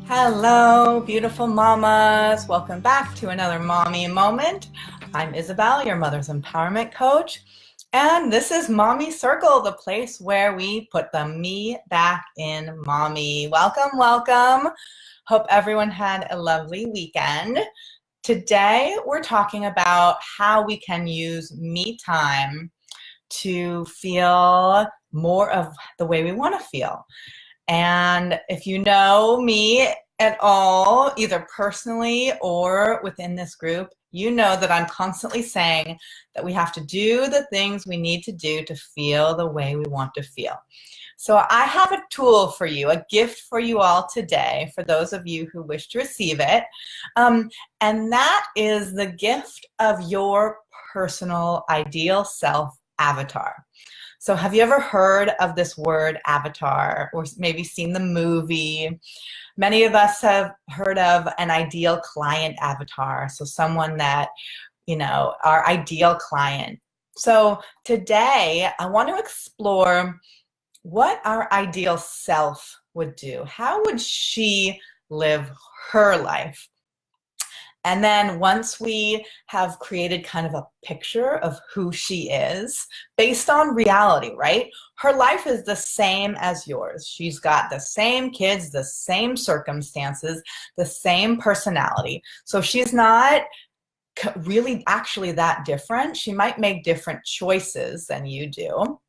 Hello, beautiful mamas. Welcome back to another Mommy Moment. I'm Isabel, your mother's empowerment coach. And this is Mommy Circle, the place where we put the me back in mommy. Welcome, welcome. Hope everyone had a lovely weekend. Today, we're talking about how we can use me time to feel more of the way we want to feel. And if you know me at all, either personally or within this group, you know that I'm constantly saying that we have to do the things we need to do to feel the way we want to feel. So I have a tool for you, a gift for you all today, for those of you who wish to receive it. And that is the gift of your personal ideal self avatar. So have you ever heard of this word avatar, or maybe seen the movie? Many of us have heard of an ideal client avatar. So someone that, our ideal client. So today I want to explore what our ideal self would do. How would she live her life? And then once we have created kind of a picture of who she is based on reality, right? Her life is the same as yours. She's got the same kids, the same circumstances, the same personality. So she's not really actually that different. She might make different choices than you do.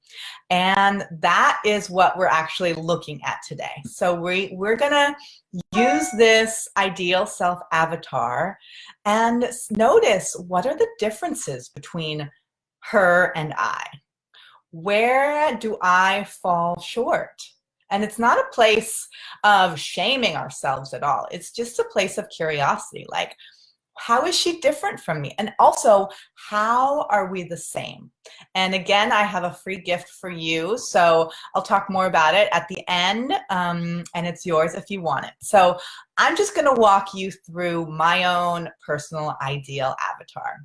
And that is what we're actually looking at today. So we're going to use this ideal self avatar and notice what are the differences between her and I. Where do I fall short? And it's not a place of shaming ourselves at all. It's just a place of curiosity. Like, how is she different from me? And also, how are we the same? And again, I have a free gift for you. So I'll talk more about it at the end, and it's yours if you want it. So I'm just going to walk you through my own personal ideal avatar.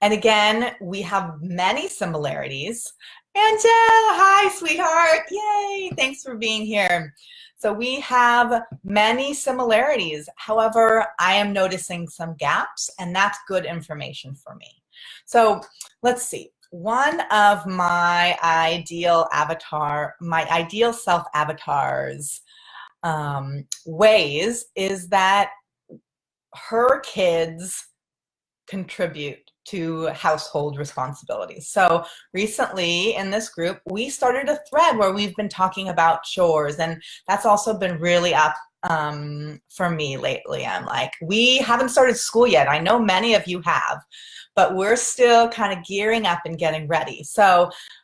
And again, we have many similarities. Angel, hi, sweetheart. Yay, thanks for being here. So we have many similarities. However, I am noticing some gaps, and that's good information for me. So let's see. One of my ideal avatar, my ideal self avatars ways is that her kids contribute to household responsibilities. So recently in this group, we started a thread where we've been talking about chores, and that's also been really up for me lately. I'm like, we haven't started school yet. I know many of you have, but we're still kind of gearing up and getting ready. So